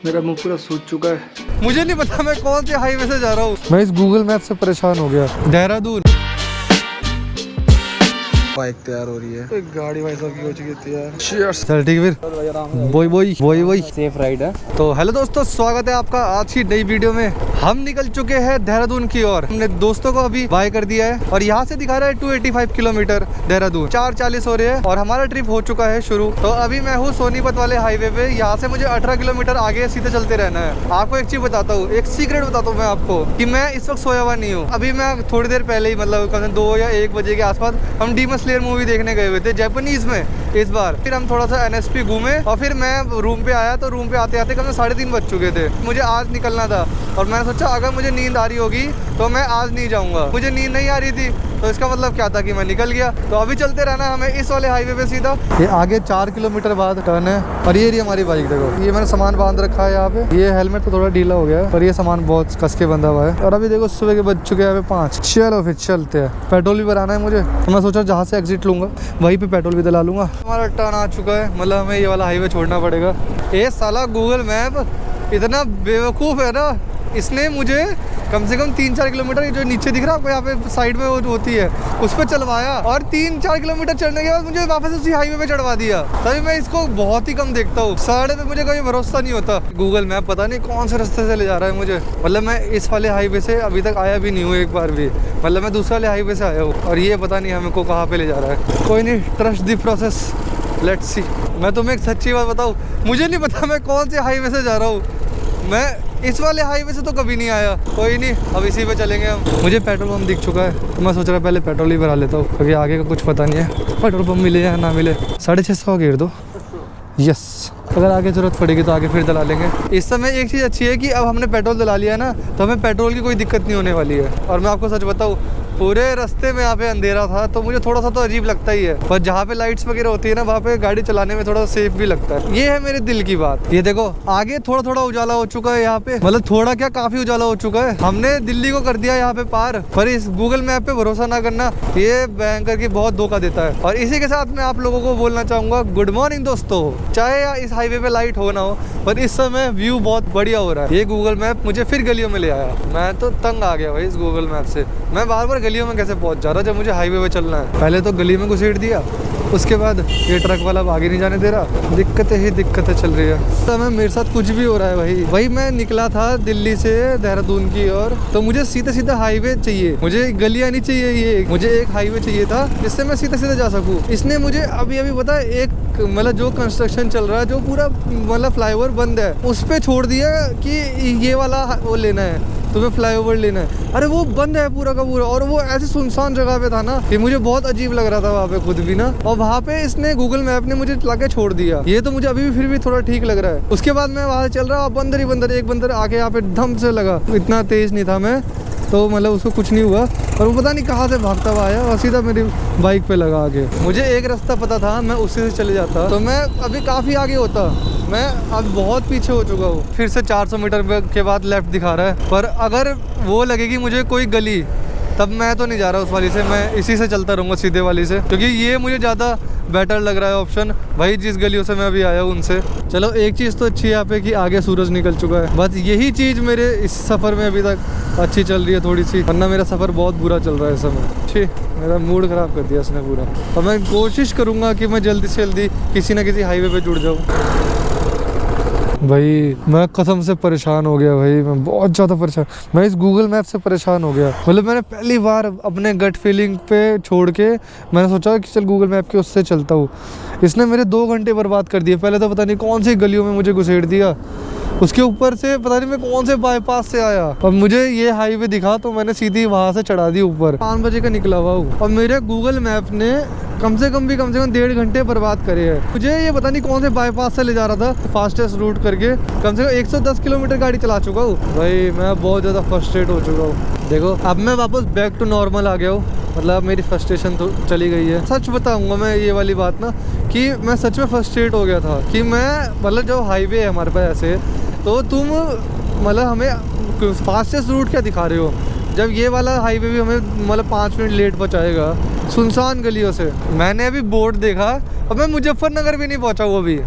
मेरा मुंह पूरा सूज चुका है। मुझे नहीं पता मैं कौन से हाईवे से जा रहा हूँ। मैं इस गूगल मैप से परेशान हो गया। देहरादून बाइक तैयार हो रही है। एक गाड़ी भाई साहब की हो चुकी थी यार। चल ठीक है फिर वही सेफ राइड है। तो हेलो दोस्तों, स्वागत है आपका आज की नई वीडियो में। हम निकल चुके हैं देहरादून की ओर। हमने दोस्तों को अभी बाय कर दिया है और यहाँ से दिखा रहा है 285 किलोमीटर देहरादून। 4:40 हो रहे हैं और हमारा ट्रिप हो चुका है शुरू। तो अभी मैं हूँ सोनीपत वाले हाईवे पे। यहाँ से मुझे 18 किलोमीटर आगे सीधे चलते रहना है। आपको एक चीज बताता हूँ, एक सीक्रेट बताता हूँ मैं आपको कि मैं इस वक्त सोया हुआ नहीं हूँ। अभी मैं थोड़ी देर पहले ही मतलब 2 या 1 बजे के आसपास हम डीमन स्लेयर मूवी देखने गए हुए थे जापानीज में इस बार। फिर हम थोड़ा सा NSP घूमे और फिर मैं रूम पे आया। तो रूम पे आते आते कम 3:30 बज चुके थे। मुझे आज निकलना था और मैंने सोचा अगर मुझे नींद आ रही होगी तो मैं आज नहीं जाऊंगा। मुझे नींद नहीं आ रही थी तो इसका मतलब क्या था कि मैं निकल गया। तो अभी चलते रहना हमें इस वाले हाईवे पे सीधा। ये आगे 4 किलोमीटर बाद टर्न है और ये रही हमारी बाइक। देखो ये मैंने सामान बांध रखा है यहाँ पे। ये हेलमेट तो थोड़ा ढीला हो गया है और ये सामान बहुत कस के बंधा हुआ है। और अभी देखो सुबह के बज चुके हैं 5। चलो फिर चलते हैं। पेट्रोल भी भराना है मुझे तो मैं सोचा जहाँ से एग्जिट लूंगा वहीं पे पेट्रोल भी दिला लूंगा। हमारा टर्न आ चुका है, मतलब हमें ये वाला हाईवे छोड़ना पड़ेगा। ये साला गूगल मैप इतना बेवकूफ़ है ना, इसने मुझे कम से कम 3-4 किलोमीटर जो नीचे दिख रहा है आपको यहाँ पे साइड में होती है उस पर चलवाया और 3-4 किलोमीटर चढ़ने के बाद मुझे वापस उसी हाईवे पे चढ़वा दिया। तभी मैं इसको बहुत ही कम देखता हूँ। सड़क पे मुझे कभी भरोसा नहीं होता। गूगल मैप पता नहीं कौन से रास्ते से ले जा रहा है मुझे। मतलब मैं इस वाले हाईवे से अभी तक आया भी नहीं हूँ एक बार भी। मतलब मैं दूसरे वाले हाईवे से आया हूँ और ये पता नहीं हमें को कहाँ पे ले जा रहा है। कोई नहीं, trust the process, let's see. मैं तुम्हें एक सच्ची बात बताऊँ, मुझे नहीं पता मैं कौन से हाईवे से जा रहा हूँ। मैं इस वाले हाईवे से तो कभी नहीं आया। कोई नहीं, अब इसी पे चलेंगे हम। मुझे पेट्रोल पंप दिख चुका है तो मैं सोच रहा पहले पेट्रोल ही भरा लेता हूँ क्योंकि आगे का कुछ पता नहीं है पेट्रोल पंप मिले या ना मिले। 650 घेर दो। यस, अगर आगे ज़रूरत पड़ेगी तो आगे फिर डला लेंगे। इस समय एक चीज़ अच्छी है कि अब हमने पेट्रोल डला लिया ना तो हमें पेट्रोल की कोई दिक्कत नहीं होने वाली है। और मैं आपको सच बताऊँ, पूरे रास्ते में यहाँ पे अंधेरा था तो मुझे थोड़ा सा तो अजीब लगता ही है। पर जहाँ पे लाइट्स वगैरह होती है ना वहाँ पे गाड़ी चलाने में थोड़ा सेफ भी लगता है। ये है मेरे दिल की बात। ये देखो आगे थोड़ा थोड़ा उजाला हो चुका है यहाँ पे, मतलब थोड़ा क्या काफी उजाला हो चुका है। हमने दिल्ली को कर दिया यहाँ पे पार। पर इस गूगल मैप पे भरोसा ना करना, ये बैंकर की बहुत धोखा देता है। और इसी के साथ मैं आप लोगों को बोलना चाहूंगा गुड मॉर्निंग दोस्तों। चाहे इस हाईवे पे लाइट हो ना हो पर इस समय व्यू बहुत बढ़िया हो रहा है। ये गूगल मैप मुझे फिर गलियों में ले आया। मैं तो तंग आ गया भाई इस गूगल मैप से। मैं बार बार गलियों में कैसे पहुंच जा रहा जब मुझे हाईवे पे चलना है। पहले तो गली में घुसेड़ दिया, उसके बाद ये ट्रक वाला आगे नहीं जाने दे रहा। दिक्कतें ही दिक्कतें चल रही है। तो मेरे साथ कुछ भी हो रहा है भाई। मैं निकला था दिल्ली से देहरादून की ओर तो मुझे सीधा सीधा हाईवे चाहिए, मुझे गलियां नहीं चाहिए। ये मुझे एक हाईवे चाहिए था जिससे मैं सीधा सीधा जा सकूँ। इसने मुझे अभी पता है एक मतलब जो कंस्ट्रक्शन चल रहा है, जो पूरा मतलब फ्लाईओवर बंद है, उस पर छोड़ दिया कि ये वाला वो लेना है, तुम्हें फ्लाईओवर लेना है। अरे वो बंद है पूरा का पूरा। और वो ऐसे सुनसान जगह पे था ना कि मुझे बहुत अजीब लग रहा था वहाँ पे खुद भी ना। और वहाँ पे इसने गूगल मैप ने मुझे लाके छोड़ दिया। ये तो मुझे अभी भी फिर भी थोड़ा ठीक लग रहा है। उसके बाद मैं वहाँ चल रहा, बंदर ही बंदर, एक बंदर आके यहाँ पे धम से लगा। इतना तेज नहीं था मैं तो मतलब उसको कुछ नहीं हुआ। और वो पता नहीं कहाँ से भागता हुआ आया और सीधा मेरी बाइक पे लगा आके। मुझे एक रास्ता पता था, मैं उसी से चले जाता तो मैं अभी काफ़ी आगे होता। मैं अब बहुत पीछे हो चुका हूँ। फिर से 400 मीटर के बाद लेफ्ट दिखा रहा है। पर अगर वो लगेगी मुझे कोई गली तब मैं तो नहीं जा रहा उस वाली से। मैं इसी से चलता रहूँगा सीधे वाली से, क्योंकि ये मुझे ज़्यादा बेटर लग रहा है ऑप्शन भाई। जिस गलियों से मैं अभी आया हूँ उनसे। चलो एक चीज़ तो अच्छी है यहाँ पे कि आगे सूरज निकल चुका है। बस यही चीज़ मेरे इस सफ़र में अभी तक अच्छी चल रही है थोड़ी सी, वरना मेरा सफ़र बहुत बुरा चल रहा है इस समय। ठीक, मेरा मूड ख़राब कर दिया इसने पूरा। और मैं कोशिश करूँगा कि मैं जल्दी से जल्दी किसी ना किसी हाईवे पे जुड़ जाऊँ। भाई मैं कसम से परेशान हो गया भाई, मैं बहुत ज़्यादा परेशान। मैं इस गूगल मैप से परेशान हो गया। मतलब मैंने पहली बार अपने गट फीलिंग पे छोड़ के मैंने सोचा कि चल गूगल मैप के उससे चलता हूँ। इसने मेरे 2 घंटे बर्बाद कर दिए। पहले तो पता नहीं कौन सी गलियों में मुझे घुसेड़ दिया, उसके ऊपर से पता नहीं मैं कौन से बाईपास से आया और मुझे ये हाईवे दिखा तो मैंने सीधी वहाँ से चढ़ा दी ऊपर। 5 बजे का निकला हुआ हूँ और मेरे गूगल मैप ने कम से कम 1.5 घंटे बर्बाद करे हैं। मुझे ये पता नहीं कौन से बाईपास से ले जा रहा था, फास्टेस्ट रूट करके कम से कम 110 किलोमीटर गाड़ी चला चुका हूँ। भाई मैं बहुत ज़्यादा फ्रस्ट्रेट हो चुका हूँ। देखो अब मैं वापस बैक टू नॉर्मल आ गया हूँ। मतलब मेरी फ्रस्ट्रेशन तो चली गई है। सच बताऊँगा मैं ये वाली बात ना कि मैं सच में फ्रस्ट्रेट हो गया था कि मैं मतलब जो हाईवे है हमारे पास ऐसे, तो तुम मतलब हमें फास्टेस्ट रूट क्या दिखा रहे हो जब ये वाला हाईवे भी हमें मतलब 5 मिनट लेट पहुँचाएगा सुनसान गलियों से। मैंने अभी बोर्ड देखा और मैं मुजफ्फरनगर भी नहीं पहुँचा हूँ अभी।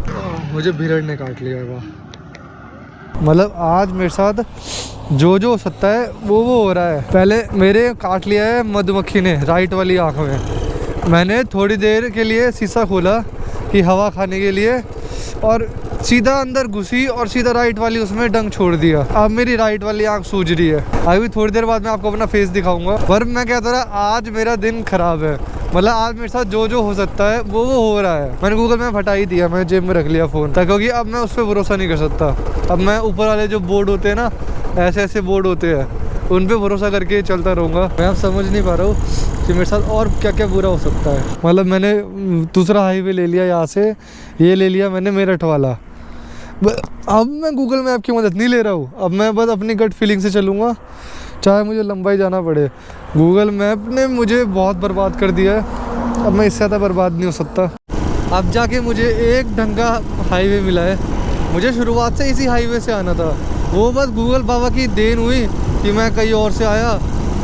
मुझे भिड़ड़ ने काट लिया। वाह मतलब आज मेरे साथ जो हो सकता है वो हो रहा है। पहले मेरे काट लिया है मधुमक्खी ने राइट वाली आँख में। मैंने थोड़ी देर के लिए शीशा खोला कि हवा खाने के लिए, और सीधा अंदर घुसी और सीधा राइट वाली उसमें डंक छोड़ दिया। अब मेरी राइट वाली आंख सूज रही है। अभी थोड़ी देर बाद मैं आपको अपना फेस दिखाऊंगा। पर मैं कहता रहा आज मेरा दिन खराब है, मतलब आज मेरे साथ जो हो सकता है वो हो रहा है। मैंने गूगल मैप हटा ही दिया, मैंने जेब में रख लिया फ़ोन, क्योंकि अब मैं उस पर भरोसा नहीं कर सकता। अब मैं ऊपर वाले जो बोर्ड होते हैं ना, ऐसे बोर्ड होते हैं, उन पे भरोसा करके चलता रहूँगा। मैं अब समझ नहीं पा रहा हूँ कि मेरे साथ और क्या क्या बुरा हो सकता है। मतलब मैंने दूसरा हाईवे ले लिया, यहाँ से ये ले लिया मैंने मेरठ वाला। अब मैं गूगल मैप की मदद नहीं ले रहा हूँ, अब मैं बस अपनी गट फीलिंग से चलूँगा, चाहे मुझे लंबाई जाना पड़े। गूगल मैप ने मुझे बहुत बर्बाद कर दिया है, अब मैं इससे ज़्यादा बर्बाद नहीं हो सकता। अब जाके मुझे एक ढंग का हाईवे मिला है। मुझे शुरुआत से इसी हाईवे से आना था, वो बस गूगल बाबा की देन हुई कि मैं कहीं और से आया,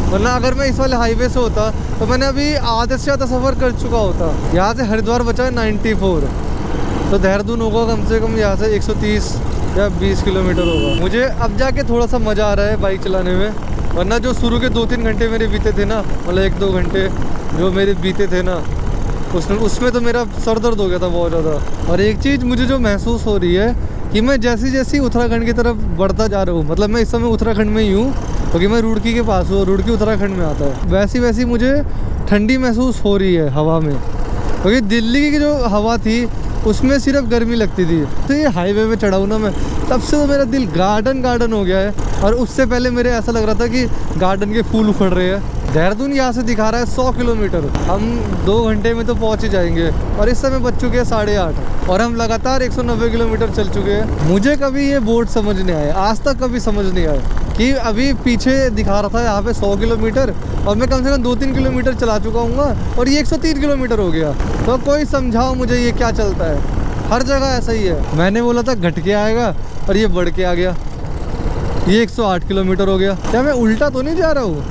वरना अगर मैं इस वाले हाईवे से होता तो मैंने अभी आधे से ज़्यादा सफ़र कर चुका होता। यहाँ से हरिद्वार बचा है 94, तो देहरादून होगा कम से कम यहाँ से 130 या 20 किलोमीटर होगा। मुझे अब जाके थोड़ा सा मज़ा आ रहा है बाइक चलाने में, वरना जो शुरू के 2-3 घंटे मेरे बीते थे ना, मतलब 1-2 घंटे जो मेरे बीते थे ना, उसमें तो मेरा सर दर्द हो गया था बहुत ज़्यादा। और एक चीज़ मुझे जो महसूस हो रही है कि मैं जैसी उत्तराखंड की तरफ बढ़ता जा रहा हूँ, मतलब मैं इस समय उत्तराखंड में ही हूँ क्योंकि मैं रुड़की के पास हूँ, रुड़की उत्तराखंड में आता है। वैसी मुझे ठंडी महसूस हो रही है हवा में, क्योंकि दिल्ली की जो हवा थी उसमें सिर्फ गर्मी लगती थी। तो ये हाईवे में चढ़ा हूँ ना मैं, तब से तो मेरा दिल गार्डन हो गया है। और उससे पहले मेरे ऐसा लग रहा था कि गार्डन के फूल उखड़ रहे हैं। देहरादून यहाँ से दिखा रहा है 100 किलोमीटर, हम 2 घंटे में तो पहुँच ही जाएंगे। और इस समय बज चुके हैं 8:30 और हम लगातार 190 किलोमीटर चल चुके हैं। मुझे कभी ये बोर्ड समझ नहीं आया, आज तक कभी समझ नहीं आया कि अभी पीछे दिखा रहा था यहाँ पे 100 किलोमीटर और मैं कम से कम 2-3 किलोमीटर चला चुका हूँ और ये 103 किलोमीटर हो गया। तो कोई समझाओ मुझे ये क्या चलता है। हर जगह ऐसा ही है। मैंने बोला था घट के आएगा और ये बढ़ के आ गया, ये 108 किलोमीटर हो गया। क्या मैं उल्टा तो नहीं जा रहा हूँ?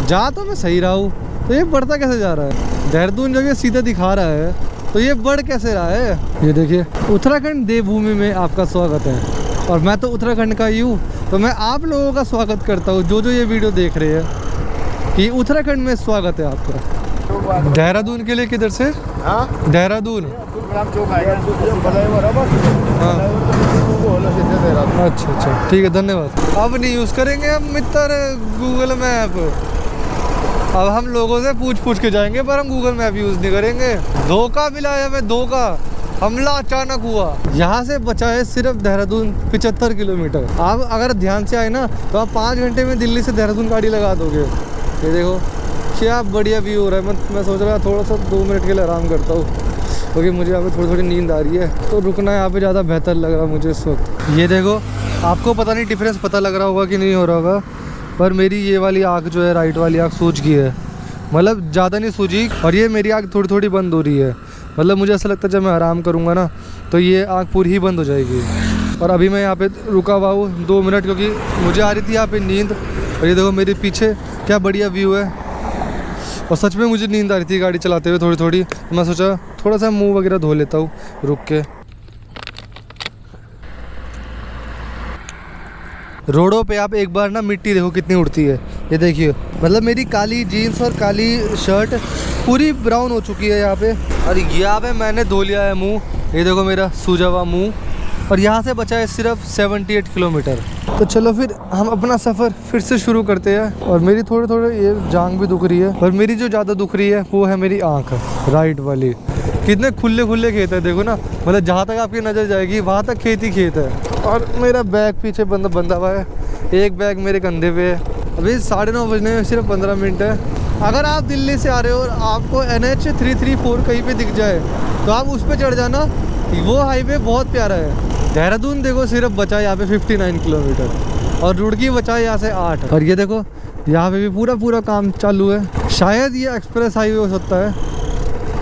जा तो मैं सही रहा हूँ, तो ये बढ़ता कैसे जा रहा है? देहरादून जब ये सीधा दिखा रहा है तो ये बढ़ कैसे रहा है? ये देखिए, उत्तराखंड देवभूमि में आपका स्वागत है और मैं तो उत्तराखंड का ही हूँ, तो मैं आप लोगों का स्वागत करता हूँ जो ये वीडियो देख रहे हैं कि उत्तराखंड में स्वागत है आपका। देहरादून के लिए किधर से? देहरादून। अच्छा, ठीक है, धन्यवाद। अब नहीं यूज़ करेंगे हम मित्र गूगल मैप। अब हम लोगों से पूछ के जाएंगे, पर हम गूगल मैप यूज़ नहीं करेंगे। धोखा मिला है हमें, धोखा। हमला अचानक हुआ। यहाँ से बचा है सिर्फ देहरादून 75 किलोमीटर। आप अगर ध्यान से आए ना तो आप 5 घंटे में दिल्ली से देहरादून गाड़ी लगा दोगे। ये देखो क्या बढ़िया व्यू हो रहा है। मैं सोच रहा थोड़ा सा 2 मिनट के लिए आराम करता हूँ, क्योंकि मुझे यहाँ पे थोड़ी नींद आ रही है, तो रुकना यहाँ पे ज़्यादा बेहतर लग रहा है मुझे इस वक्त। ये देखो, आपको पता नहीं डिफरेंस पता लग रहा होगा कि नहीं हो रहा होगा, पर मेरी ये वाली आँख जो है, राइट वाली आँख सूज गई है। मतलब ज़्यादा नहीं सूजी, और ये मेरी आँख थोड़ी बंद हो रही है। मतलब मुझे ऐसा लगता है जब मैं आराम करूँगा ना तो ये आँख पूरी ही बंद हो जाएगी। और अभी मैं यहाँ पे रुका हुआ हूँ 2 मिनट, क्योंकि मुझे आ रही थी यहाँ पे नींद। और ये देखो मेरे पीछे क्या बढ़िया व्यू है, और सच में मुझे नींद आ रही थी गाड़ी चलाते हुए थोड़ी। तो मैं सोचा थोड़ा सा मुंह वगैरह धो लेता हूँ रुक के। रोडों पे आप एक बार ना मिट्टी देखो कितनी उड़ती है। ये देखिए, मतलब मेरी काली जीन्स और काली शर्ट पूरी ब्राउन हो चुकी है यहाँ पे। और यहाँ पे मैंने धो लिया है मुंह। ये देखो मेरा सूजा हुआ मुँह। और यहाँ से बचा है सिर्फ 78 किलोमीटर। तो चलो फिर हम अपना सफ़र फिर से शुरू करते हैं। और मेरी थोड़ी ये जांघ भी दुख रही है, और मेरी जो ज़्यादा दुख रही है वो है मेरी आँख राइट वाली। कितने खुले खेत है देखो ना, मतलब जहाँ तक आपकी नज़र जाएगी वहाँ तक खेत ही खेत है। और मेरा बैग पीछे बंधा हुआ है, एक बैग मेरे कंधे पे है। अभी 9:30 बजने में सिर्फ 15 मिनट है। अगर आप दिल्ली से आ रहे हो और आपको NH 334 कहीं पे दिख जाए तो आप उस पर चढ़ जाना, वो हाईवे बहुत प्यारा है। देहरादून देखो सिर्फ बचा है यहाँ पे 59 किलोमीटर, और रुड़की बचा है यहाँ से 8। और ये देखो यहाँ पे भी पूरा काम चालू है। शायद ये एक्सप्रेस हाईवे हो सकता है,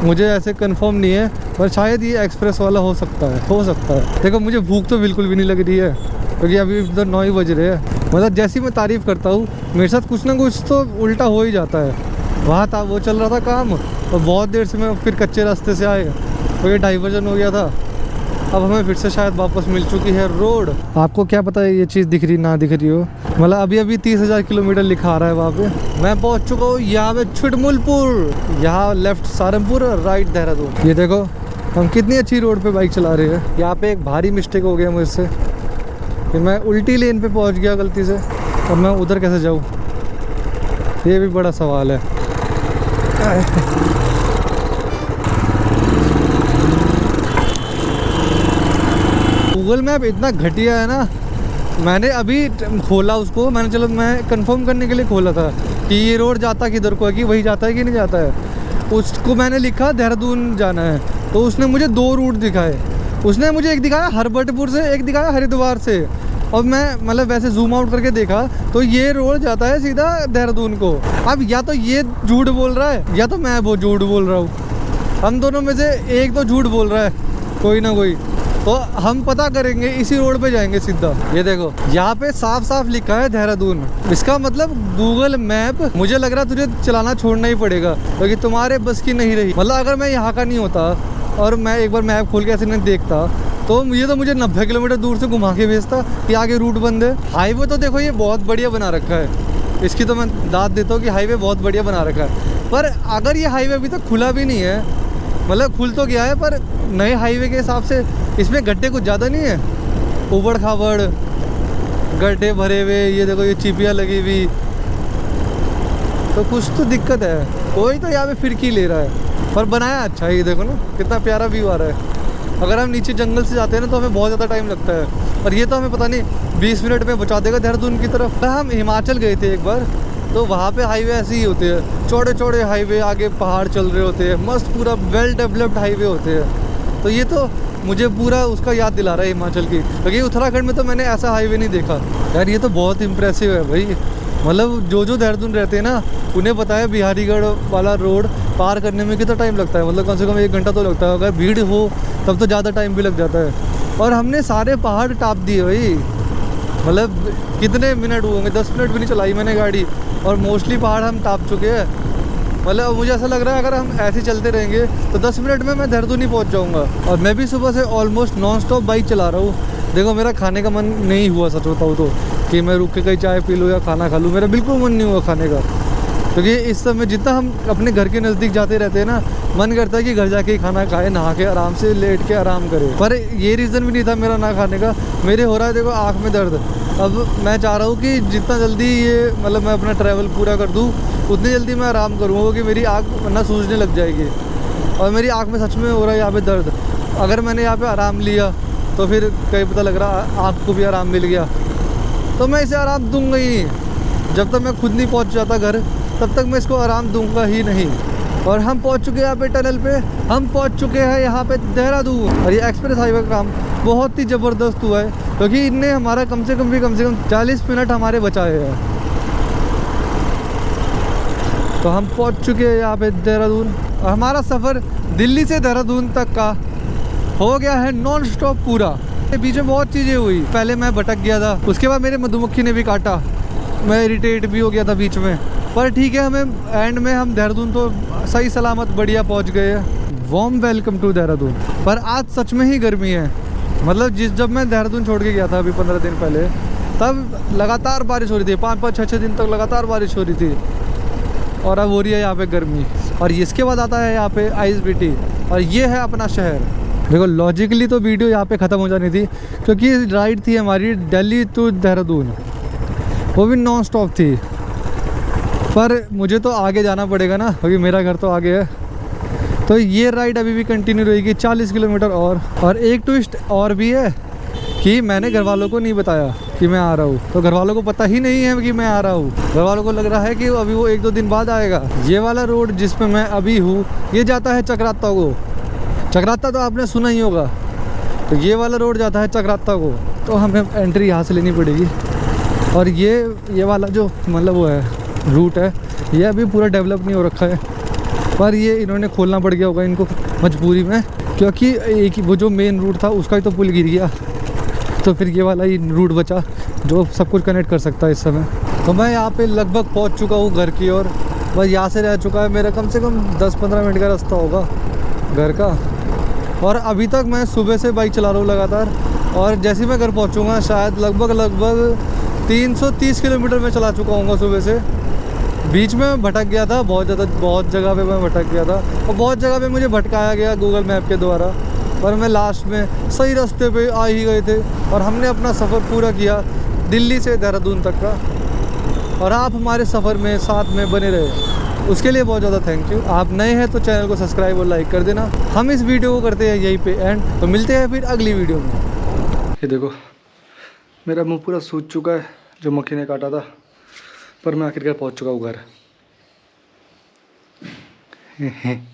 मुझे ऐसे कंफर्म नहीं है, पर शायद ये एक्सप्रेस वाला हो सकता है। देखो मुझे भूख तो बिल्कुल भी नहीं लग रही है, क्योंकि अभी इधर 9 ही बज रहे हैं। मतलब जैसी मैं तारीफ़ करता हूँ मेरे साथ कुछ ना कुछ तो उल्टा हो ही जाता है। वहाँ था वो चल रहा था काम, और बहुत देर से मैं फिर कच्चे रास्ते से आए तो ये डाइवर्जन हो गया था। अब हमें फिर से शायद वापस मिल चुकी है रोड। आपको क्या पता है ये चीज़ दिख रही ना दिख रही हो, मतलब अभी अभी 30,000 किलोमीटर लिखा रहा है वहाँ पे। मैं पहुँच चुका हूँ यहाँ पे छुटमुलपुर, यहाँ लेफ्ट सहारनपुर और राइट देहरादून। ये देखो हम कितनी अच्छी रोड पे बाइक चला रहे हैं। यहाँ पे एक भारी मिस्टेक हो गया मुझसे कि मैं उल्टी लेन पे पहुँच गया गलती से, और मैं उधर कैसे जाऊँ, ये भी बड़ा सवाल है। गूगल मैप इतना घटिया है ना, मैंने अभी खोला उसको, मैंने चलो मैं कंफर्म करने के लिए खोला था कि ये रोड जाता किधर को है, कि वही जाता है कि नहीं जाता है। उसको मैंने लिखा देहरादून जाना है, तो उसने मुझे 2 रूट दिखाए। उसने मुझे एक दिखाया हरबटपुर से, एक दिखाया हरिद्वार से, और मैं मतलब वैसे जूम आउट करके देखा तो ये रोड जाता है सीधा देहरादून को। अब या तो ये झूठ बोल रहा है या तो मैं वो झूठ बोल रहा हूँ, हम दोनों में से एक तो झूठ बोल रहा है कोई ना कोई। तो हम पता करेंगे, इसी रोड पे जाएंगे सीधा। ये देखो यहाँ पे साफ साफ लिखा है देहरादून, इसका मतलब गूगल मैप, मुझे लग रहा है तुझे चलाना छोड़ना ही पड़ेगा क्योंकि तुम्हारे बस की नहीं रही। मतलब अगर मैं यहाँ का नहीं होता और मैं एक बार मैप खोल के ऐसे नहीं देखता तो मुझे 90 किलोमीटर दूर से घुमा के भेजता कि आगे रूट बंद है। हाईवे तो देखो ये बहुत बढ़िया बना रखा है, इसकी तो मैं दाद देता हूँ कि हाईवे बहुत बढ़िया बना रखा है। पर अगर ये हाईवे अभी तक खुला भी नहीं है, मतलब खुल तो गया है पर नए हाईवे के हिसाब से इसमें गड्ढे कुछ ज़्यादा नहीं है, उबड़ खाबड़ गड्ढे भरे हुए। ये देखो ये चिपियाँ लगी हुई, तो कुछ तो दिक्कत है। कोई तो यहाँ पे फिरकी ले रहा है, पर बनाया अच्छा है। ये देखो ना कितना प्यारा व्यू आ रहा है। अगर हम नीचे जंगल से जाते हैं ना तो हमें बहुत ज़्यादा टाइम लगता है, और ये तो हमें पता नहीं 20 मिनट में पहुँचा देगा देहरादून की तरफ। हम हिमाचल गए थे एक बार, तो वहाँ पे हाईवे ऐसे ही होते हैं, चौड़े चौड़े हाईवे, आगे पहाड़ चल रहे होते हैं, मस्त पूरा वेल डेवलप्ड हाईवे होते हैं। तो ये तो मुझे पूरा उसका याद दिला रहा है हिमाचल की, क्योंकि उत्तराखंड में तो मैंने ऐसा हाईवे नहीं देखा यार। ये तो बहुत इम्प्रेसिव है भाई, मतलब जो देहरादून रहते हैं ना उन्हें पता है बिहारीगढ़ वाला रोड पार करने में कितना टाइम लगता है। मतलब कम से कम 1 घंटा तो लगता है, अगर भीड़ हो तब तो ज़्यादा टाइम भी लग जाता है। और हमने सारे पहाड़ टाप दिए भाई, मतलब कितने मिनट हुए होंगे, 10 मिनट भी नहीं चलाई मैंने गाड़ी, और मोस्टली पहाड़ हम टाप चुके हैं। मतलब मुझे ऐसा लग रहा है अगर हम ऐसे चलते रहेंगे तो 10 मिनट में मैं देहरादून ही पहुंच जाऊंगा। और मैं भी सुबह से ऑलमोस्ट नॉन स्टॉप बाइक चला रहा हूँ। देखो मेरा खाने का मन नहीं हुआ, सच बताऊँ तो, कि मैं रुक के कहीं चाय पी लूँ या खाना खा लूँ, मेरा बिल्कुल मन नहीं हुआ खाने का। क्योंकि इस समय जितना हम अपने घर के नज़दीक जाते रहते हैं ना, मन करता है कि घर जाके ही खाना खाए, नहा के आराम से लेट के आराम करें। पर ये रीज़न भी नहीं था मेरा ना खाने का, मेरे हो रहा है देखो आँख में दर्द। अब मैं चाह रहा हूँ कि जितना जल्दी ये मतलब मैं अपना ट्रैवल पूरा कर दूँ उतनी जल्दी मैं आराम करूँगा, क्योंकि मेरी आँख वरना सूजने लग जाएगी। और मेरी आँख में सच में हो रहा है यहाँ पे दर्द। अगर मैंने यहाँ पे आराम लिया तो फिर कहीं पता लग रहा आँख को भी आराम मिल गया, तो मैं इसे आराम दूंगा ही नहीं। जब तक मैं खुद नहीं पहुँच जाता घर तब तक मैं इसको आराम दूंगा ही नहीं। और हम पहुँच चुके हैं यहाँ पे टनल पे, हम पहुँच चुके हैं यहाँ पे देहरादून। और ये एक्सप्रेस हाईवे का काम बहुत ही ज़बरदस्त हुआ है, क्योंकि इनने हमारा कम से कम 40 मिनट हमारे बचाए हैं। तो हम पहुँच चुके हैं यहाँ पे देहरादून। हमारा सफ़र दिल्ली से देहरादून तक का हो गया है नॉन स्टॉप पूरा। बीच में बहुत चीज़ें हुई, पहले मैं भटक गया था, उसके बाद मेरे मधुमक्खी ने भी काटा, मैं इरिटेट भी हो गया था बीच में। पर ठीक है, हमें एंड में हम देहरादून तो सही सलामत बढ़िया पहुंच गए हैं। Warm welcome to Dehradun. पर आज सच में ही गर्मी है, मतलब जब मैं देहरादून छोड़ के गया था अभी 15 दिन पहले, तब लगातार बारिश हो रही थी, 5-5, 6-6 दिन तक लगातार बारिश हो रही थी। और अब हो रही है यहाँ पे गर्मी। और इसके बाद आता है यहाँ पे आइसबीटी, और ये है अपना शहर। देखो लॉजिकली तो वीडियो यहाँ पे ख़त्म हो जानी थी, क्योंकि राइड थी हमारी दिल्ली टू देहरादून, वो भी नॉन स्टॉप थी। पर मुझे तो आगे जाना पड़ेगा ना, क्योंकि मेरा घर तो आगे है। तो ये राइड अभी भी कंटिन्यू रहेगी 40 किलोमीटर और एक ट्विस्ट और भी है कि मैंने घर वालों को नहीं बताया कि मैं आ रहा हूँ, तो घर वालों को पता ही नहीं है कि मैं आ रहा हूँ। घर वालों को लग रहा है कि अभी वो 1-2 दिन बाद आएगा। ये वाला रोड जिसमें मैं अभी हूँ ये जाता है चक्राता को। चक्राता तो आपने सुना ही होगा, तो ये वाला रोड जाता है चक्राता को, तो हमें एंट्री यहाँ से लेनी पड़ेगी। और ये वाला जो मतलब वो है रूट है, ये अभी पूरा डेवलप नहीं हो रखा है, पर ये इन्होंने खोलना पड़ गया होगा इनको मजबूरी में, क्योंकि एक वो जो मेन रूट था उसका ही तो पुल गिर गया, तो फिर ये वाला ही रूट बचा जो सब कुछ कनेक्ट कर सकता है इस समय। तो मैं यहाँ पे लगभग पहुँच चुका हूँ घर की ओर। बस यहाँ से रह चुका है मेरा कम से कम 10-15 मिनट का रास्ता होगा घर का। और अभी तक मैं सुबह से बाइक चला रहा हूँ लगातार, और जैसे ही मैं घर पहुँचूँगा शायद लगभग 330 किलोमीटर मैं चला चुका हूँ सुबह से। बीच में मैं भटक गया था बहुत जगह पे मैं भटक गया था, और बहुत जगह पे मुझे भटकाया गया गूगल मैप के द्वारा, पर मैं लास्ट में सही रास्ते पे आ ही गए थे और हमने अपना सफ़र पूरा किया दिल्ली से देहरादून तक का। और आप हमारे सफ़र में साथ में बने रहे, उसके लिए बहुत ज़्यादा थैंक यू। आप नए हैं तो चैनल को सब्सक्राइब और लाइक कर देना। हम इस वीडियो को करते हैं यहीं पे एंड, तो मिलते हैं फिर अगली वीडियो में। ये देखो मेरा मुंह पूरा सूज चुका है, जो मक्खी ने काटा था, पर मैं आखिरकार पहुंच चुका हूँ घर।